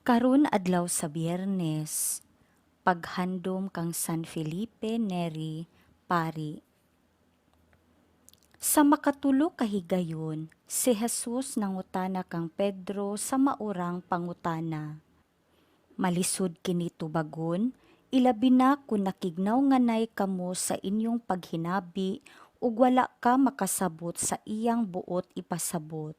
Karon adlaw sa Biyernes, paghandom kang San Felipe Neri, Pari. Sa makatulo ka higayon, si Jesus nangutana kang Pedro sa maurang pangutana. Malisod kini tubagon, ilabi na kung nakignaw nganay kamo sa inyong paghinabi ug wala ka makasabot sa iyang buot ipasabot.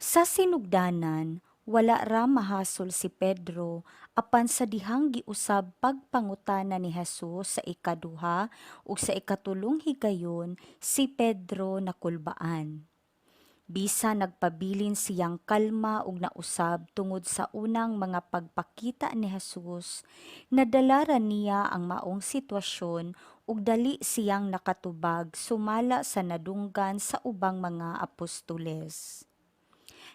Sa sinugdanan, wala ra mahasol si Pedro apan sa dihang giusab pagpangutana ni Jesus sa ikaduha ug sa ikatulong higayon si Pedro nakulbaan. Bisa nagpabilin siyang kalma ug nausab tungod sa unang mga pagpakita ni Jesus, nadala ra niya ang maong sitwasyon ug dali siyang nakatubag sumala sa nadunggan sa ubang mga apostoles.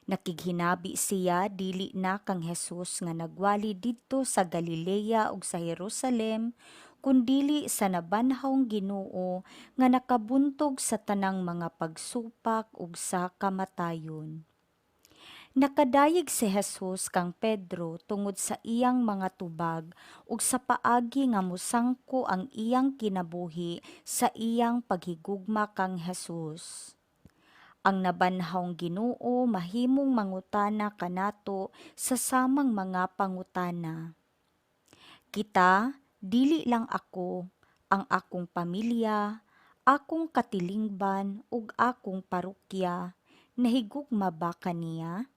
Nakighinabi siya dili na kang Jesus nga nagwali didto sa Galilea ug sa Jerusalem, kundili sa nabanhawng Ginoo nga nakabuntog sa tanang mga pagsupak ug sa kamatayon. Nakadayeg si Jesus kang Pedro tungod sa iyang mga tubag ug sa paagi nga musangko ang iyang kinabuhi sa iyang paghigugma kang Jesus. Ang nabanhawng Ginoo mahimong mangutana kanato sa samang mga pangutana. Kita, dili lang ako, ang akong pamilya, akong katilingban ug akong parokya, nahigugma ba kaniya?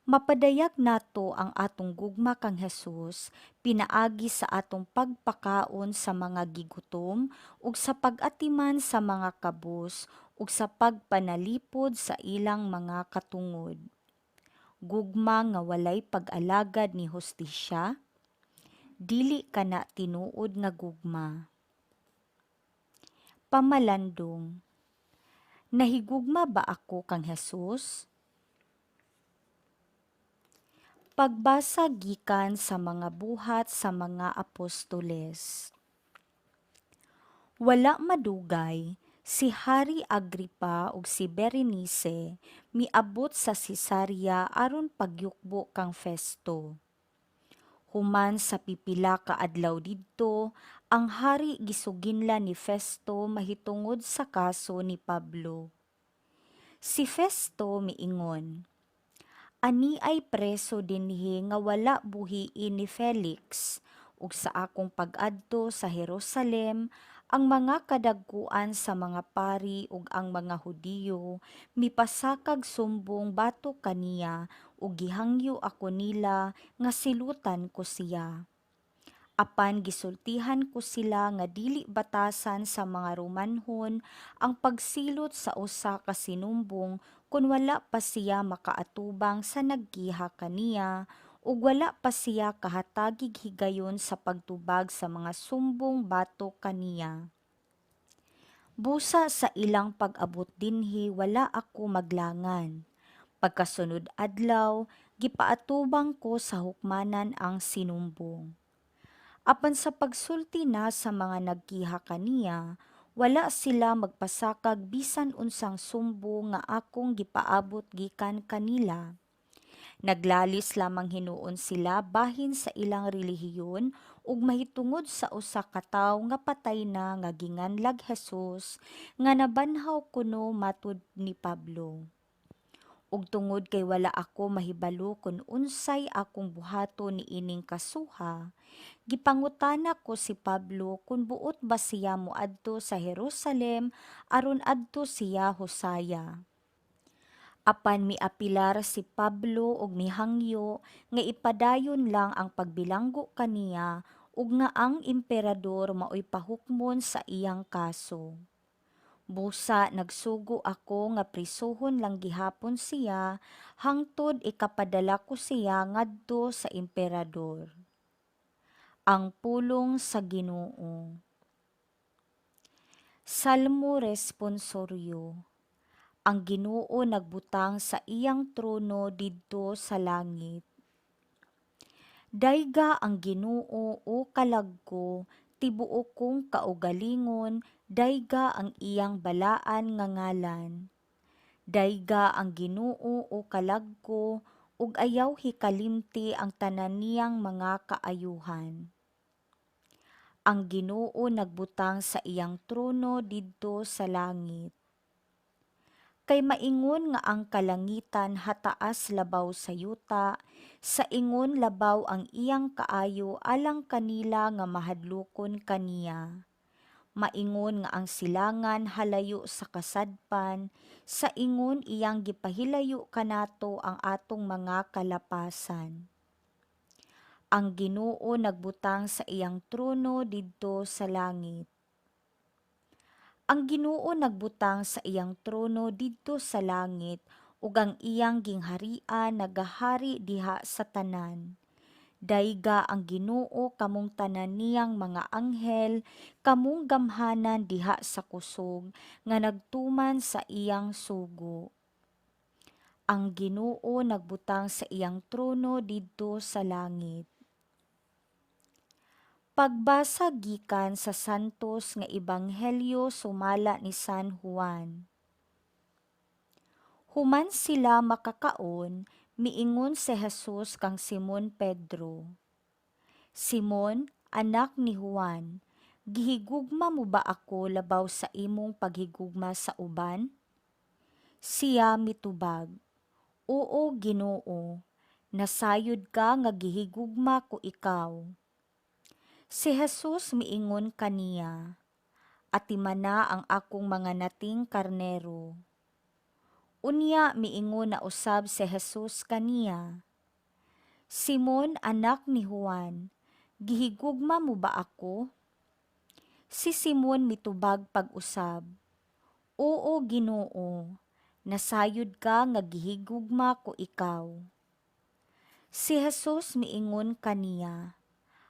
Mapadayag nato ang atong gugma kang Jesus pinaagi sa atong pagpakaon sa mga gigutom ug sa pag-atiman sa mga kabus ug sa pagpanalipod sa ilang mga katungod. Gugma nga walay pag-alagad ni hustisya, dili kana tinuod nga gugma. Pamalandong, nahigugma ba ako kang Jesus? Pagbasa gikan sa mga buhat sa mga apostoles. Wala madugay, si Hari Agripa ug si Berenice miabot sa Cesarea aron pagyukbo kang Festo. Human sa pipila ka adlaw didto, ang hari gisuginla ni Festo mahitungod sa kaso ni Pablo. Si Festo miingon, ani ay preso dinhi nga wala buhiin ni Felix, ug sa akong pag-adto sa Jerusalem, ang mga kadagkuan sa mga pari ug ang mga Hudiyo mipasakag sumbong batok kaniya ug gihangyo ako nila nga silutan ko siya. Apan gisultihan ko sila nga dili batasan sa mga Romanhon ang pagsilot sa usa ka sinumbong kun wala pa siya makaatubang sa naggiha kaniya ug wala pa siya kahatagig higayon sa pagtubag sa mga sumbong batok kaniya. Busa sa ilang pag-abot dinhi wala ako maglangan. Pagkasunod adlaw, gipaatubang ko sa hukmanan ang sinumbong. Apan sa pagsulti na sa mga nagkiha kaniya, wala sila magpasakag bisan unsang sumbong nga akong gipaabot gikan kanila. Naglalis lamang hinuon sila bahin sa ilang relihiyon ug mahitungod sa usa ka tawo nga patay na nga ginganlag Hesus nga nabanhaw kuno matud ni Pablo. Ug tungod kay wala ako mahibalo kung unsay akong buhaton ni ining kasuha, gipangutana ko si Pablo kung buot ba siya moadto sa Jerusalem aron adto siya Hosaya. Apan miapilar si Pablo og mihangyo nga ipadayon lang ang pagbilanggo kaniya ug nga ang emperador maoy pahukmon sa iyang kaso. Busa nagsugo ako nga prisuhon lang gihapon siya hangtod ikapadala ko siya ngadto sa emperador. Ang pulong sa Ginoo. Salmo responsoryo. Ang Ginoo nagbutang sa iyang trono didto sa langit. Dayga ang Ginoo o kalagko, tibuok kong kaugalingon, dayga ang iyang balaan nga ngalan. Dayga ang Ginoo o kalagko, ug ayaw hikalimti ang tanan niyang mga kaayuhan. Ang Ginoo nagbutang sa iyang trono didto sa langit. Kay maingon nga ang kalangitan hataas labaw sa yuta, sa ingon labaw ang iyang kaayo alang kanila nga mahadlokon kaniya. Maingon nga ang silangan halayo sa kasadpan, sa ingon iyang gipahilayo kanato ang atong mga kalapasan. Ang Ginoo nagbutang sa iyang trono didto sa langit. Ang Ginoo nagbutang sa iyang trono didto sa langit, ug ang iyang gingharian nagahari diha sa tanan. Dayga ang Ginoo kamong tanan niyang mga anghel, kamong gamhanan diha sa kusog, nga nagtuman sa iyang sugo. Ang Ginoo nagbutang sa iyang trono didto sa langit. Pagbasa gikan sa santos nga ebanghelyo sumala ni San Juan. Human sila makakaon, miingon si Jesus kang Simon Pedro. Simon, anak ni Juan, gihigugma mo ba ako labaw sa imong paghigugma sa uban? Siya mitubag, Oo, Ginoo, nasayod ka nga gihigugma ko ikaw. Si Jesus miingon kaniya, Atimana ang akong mga nating karnero. Unya miingon na usab si Jesus kaniya, Simon, anak ni Juan, gihigugma mo ba ako? Si Simon mitubag pag-usab, Oo, Ginoo, nasayod ka nga gihigugma ko ikaw. Si Jesus miingon kaniya,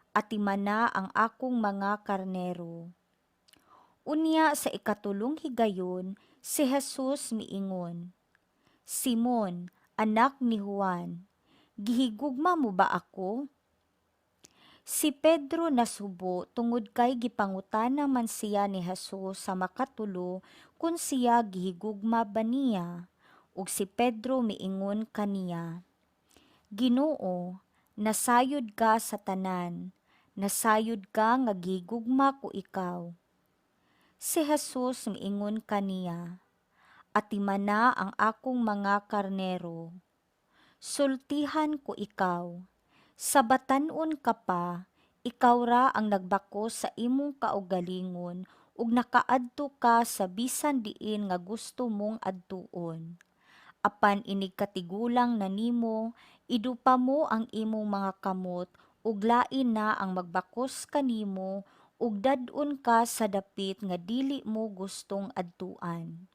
Atimana ang akong mga karnero. Unya sa ikatulong higayon, si Jesus miingon, Simon, anak ni Juan, gihigugma mo ba ako? Si Pedro nasubo tungod kay gipangutana man siya ni Jesus sa makatulo kung siya gihigugma ba niya. Ug si Pedro miingon kaniya, Ginoo, nasayod ka sa tanan, nasayod ka nga gihigugma ko ikaw. Si Jesus miingon kaniya, Atimana ang akong mga karnero. Sultihan ko ikaw. Sa batan-on ka pa, ikaw ra ang nagbako sa imong kaugalingon ug nakaadto ka sa bisan diin nga gusto mong adtuon. Apan inig katigulang na nimo, idupa mo ang imong mga kamot ug lain na ang magbakos kanimo ug dad-on ka sa dapit nga dili mo gustong adtuan.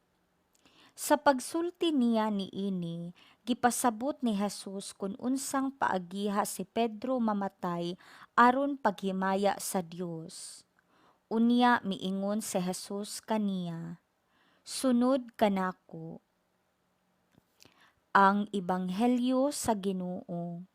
Sa pagsulti niya niini, gipasabot ni Jesus kung unsang paagiha si Pedro mamatay aron paghimaya sa Dios. Unya miingon si Jesus kaniya, Sunod kanako. Ang Ebanghelyo sa Ginoo.